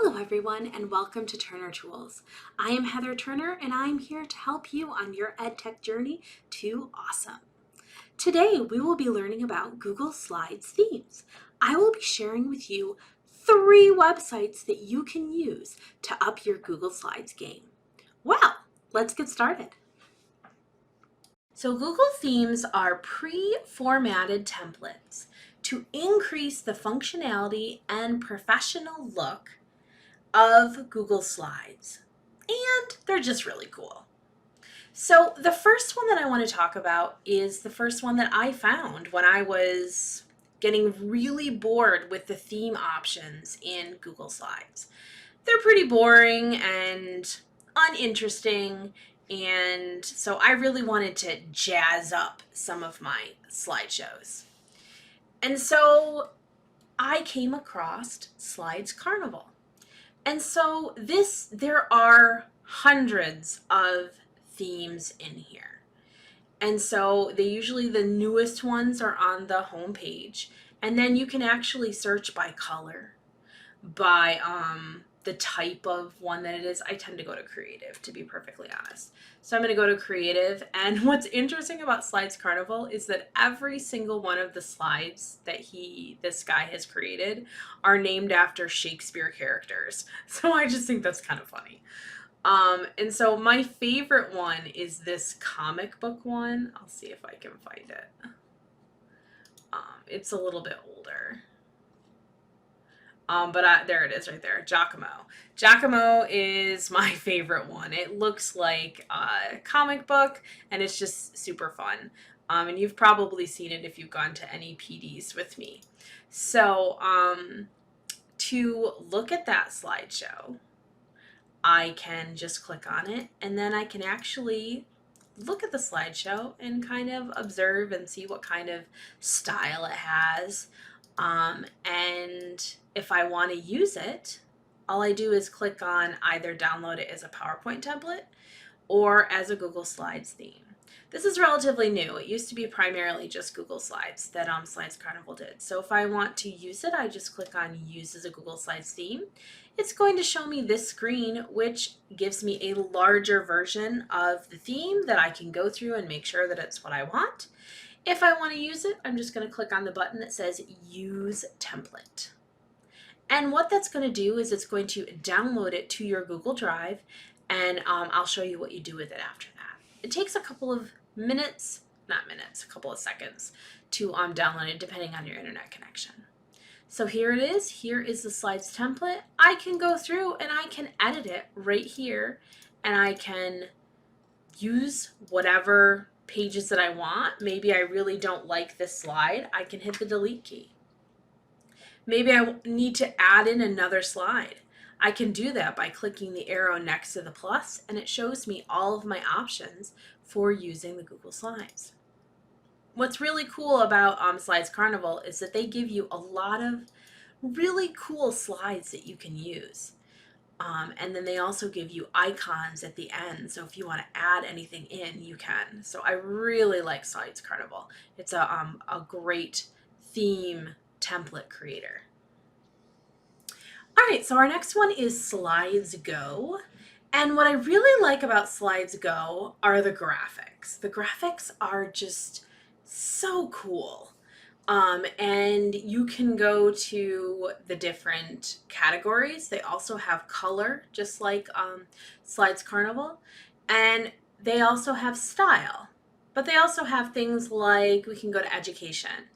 Hello everyone and welcome to Turner Tools. I am Heather Turner and I'm here to help you on your EdTech journey to awesome. Today we will be learning about Google Slides themes. I will be sharing with you 3 websites that you can use to up your Google Slides game. Well, let's get started. So Google Themes are pre-formatted templates to increase the functionality and professional look of Google Slides, and they're just really cool. So the first one that I want to talk about is the first one that I found when I was getting really bored with the theme options in Google Slides. They're pretty boring and uninteresting, and so I really wanted to jazz up some of my slideshows. And so I came across Slides Carnival. And so there are hundreds of themes in here. And so the newest ones are on the home page. And then you can actually search by color, by the type of one that it is. I tend to go to creative, to be perfectly honest. So I'm going to go to creative. And what's interesting about Slides Carnival is that every single one of the slides that this guy has created are named after Shakespeare characters. So I just think that's kind of funny. And so my favorite one is this comic book one. I'll see if I can find it. It's a little bit older. There it is right there, Giacomo. Giacomo is my favorite one. It looks like a comic book and it's just super fun. And you've probably seen it if you've gone to any PDs with me. So to look at that slideshow, I can just click on it and then I can actually look at the slideshow and kind of observe and see what kind of style it has. And if I want to use it, all I do is click on either download it as a PowerPoint template or as a Google Slides theme. This is relatively new. It used to be primarily just Google Slides that Slides Carnival did. So if I want to use it, I just click on Use as a Google Slides theme. It's going to show me this screen, which gives me a larger version of the theme that I can go through and make sure that it's what I want. If I want to use it, I'm just going to click on the button that says Use Template. And what that's going to do is it's going to download it to your Google Drive, and I'll show you what you do with it after that. It takes a couple of minutes, a couple of seconds to download it depending on your internet connection. So here it is. Here is the Slides template. I can go through and I can edit it right here, and I can use whatever pages that I want. Maybe I really don't like this slide. I can hit the delete key. Maybe I need to add in another slide. I can do that by clicking the arrow next to the plus, and it shows me all of my options for using the Google Slides. What's really cool about Slides Carnival is that they give you a lot of really cool slides that you can use. And then they also give you icons at the end. So if you want to add anything in, you can. So I really like Slides Carnival. It's a great theme template creator. All right, so our next one is Slides Go. And what I really like about Slides Go are the graphics. The graphics are just so cool. And you can go to the different categories. They also have color, just like Slides Carnival. And they also have style. But they also have things like we can go to education,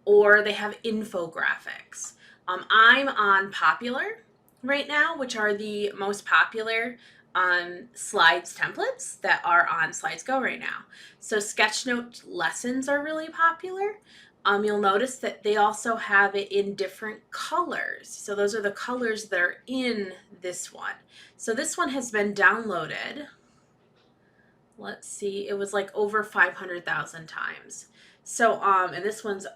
or they have infographics. I'm on popular right now, which are the most popular slides templates that are on Slides Go right now. So sketchnote lessons are really popular. You'll notice that they also have it in different colors. So those are the colors that are in this one. So this one has been downloaded. Let's see, it was like over 500,000 times. So, and this one's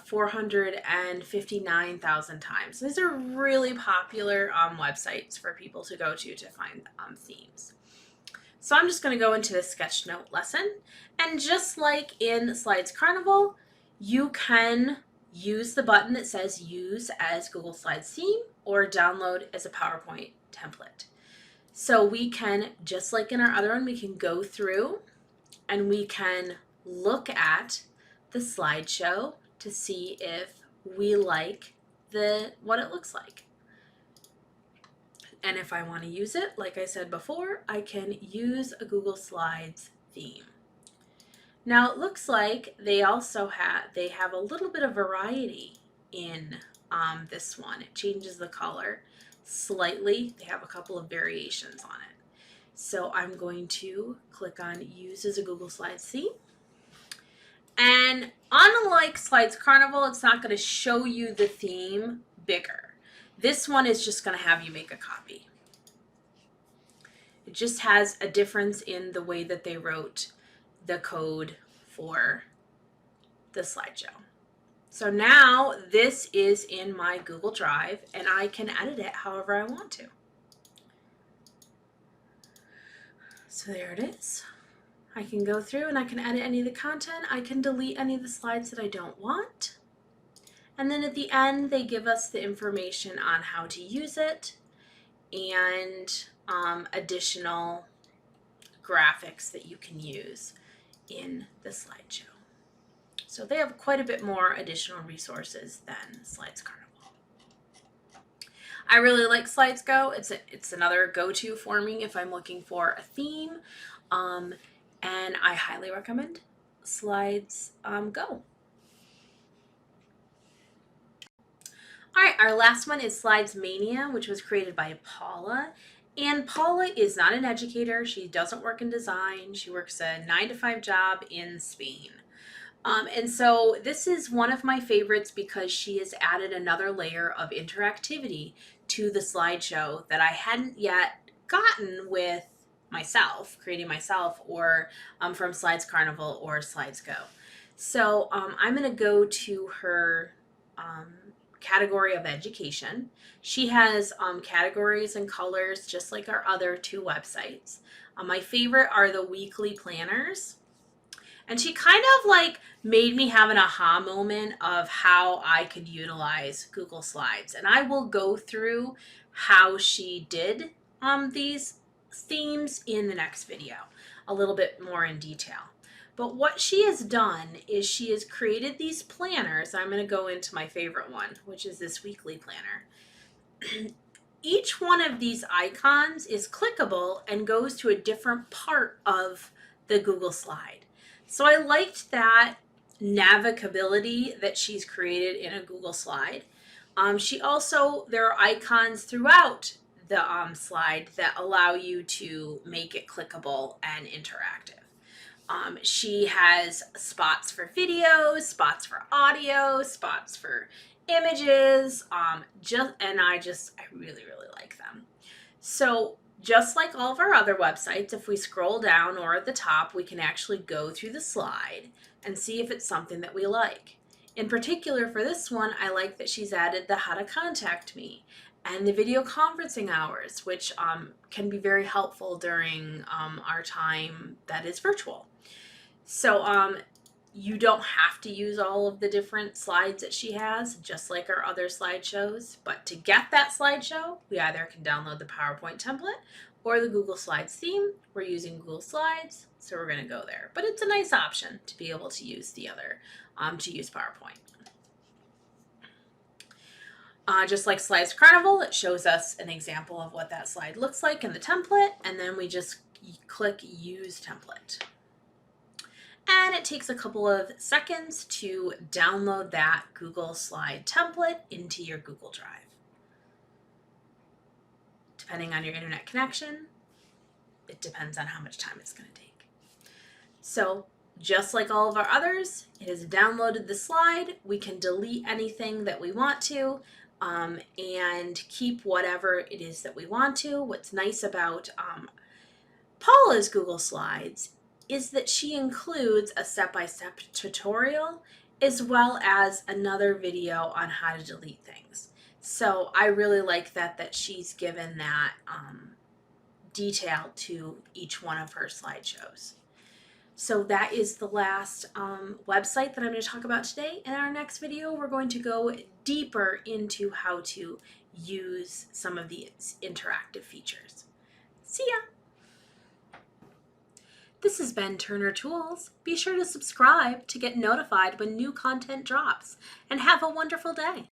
459,000 times. So these are really popular websites for people to go to find themes. So I'm just going to go into the sketchnote lesson. And just like in Slides Carnival, you can use the button that says use as Google Slides theme or download as a PowerPoint template. So we can, just like in our other one, we can go through and we can look at the slideshow to see if we like what it looks like. And if I want to use it, like I said before, I can use a Google Slides theme. Now it looks like they also have a little bit of variety in this one. It changes the color slightly. They have a couple of variations on it. So I'm going to click on use as a Google Slides theme. And unlike Slides Carnival, it's not going to show you the theme bigger. This one is just going to have you make a copy. It just has a difference in the way that they wrote the code for the slideshow. So now this is in my Google Drive and I can edit it however I want to. So there it is. I can go through and I can edit any of the content. I can delete any of the slides that I don't want. And then at the end, they give us the information on how to use it and additional graphics that you can use in the slideshow. So they have quite a bit more additional resources than Slides Carnival. I really like Slides Go. It's another go-to for me if I'm looking for a theme. And I highly recommend Slides Go. All right, our last one is Slidesmania, which was created by Paula. And Paula is not an educator. She doesn't work in design. She works a 9-to-5 job in Spain. And so this is one of my favorites because she has added another layer of interactivity to the slideshow that I hadn't yet gotten with myself, creating myself, or from Slides Carnival or Slides Go. So I'm going to go to her category of education. She has categories and colors just like our other two websites. My favorite are the weekly planners. And she kind of like made me have an aha moment of how I could utilize Google Slides. And I will go through how she did these themes in the next video, a little bit more in detail. But what she has done is she has created these planners. I'm going to go into my favorite one, which is this weekly planner. Each one of these icons is clickable and goes to a different part of the Google slide. So I liked that navigability that she's created in a Google slide. There are icons throughout the slide that allow you to make it clickable and interactive. She has spots for videos, spots for audio, spots for images, I really, really like them. So just like all of our other websites, if we scroll down or at the top, we can actually go through the slide and see if it's something that we like. In particular for this one, I like that she's added the how to contact me and the video conferencing hours, which can be very helpful during our time that is virtual. So you don't have to use all of the different slides that she has, just like our other slideshows. But to get that slideshow, we either can download the PowerPoint template or the Google Slides theme. We're using Google Slides, so we're going to go there. But it's a nice option to be able to use the other, to use PowerPoint. Just like Slides Carnival, it shows us an example of what that slide looks like in the template, and then we just click Use Template. And it takes a couple of seconds to download that Google Slide template into your Google Drive. Depending on your internet connection, it depends on how much time it's going to take. So just like all of our others, it has downloaded the slide. We can delete anything that we want to and keep whatever it is that we want to. What's nice about Paula's Google Slides is that she includes a step-by-step tutorial as well as another video on how to delete things. So I really like that she's given that detail to each one of her slideshows. So that is the last website that I'm going to talk about today. In our next video, we're going to go deeper into how to use some of these interactive features. See ya! This has been Turner Tools. Be sure to subscribe to get notified when new content drops, and have a wonderful day.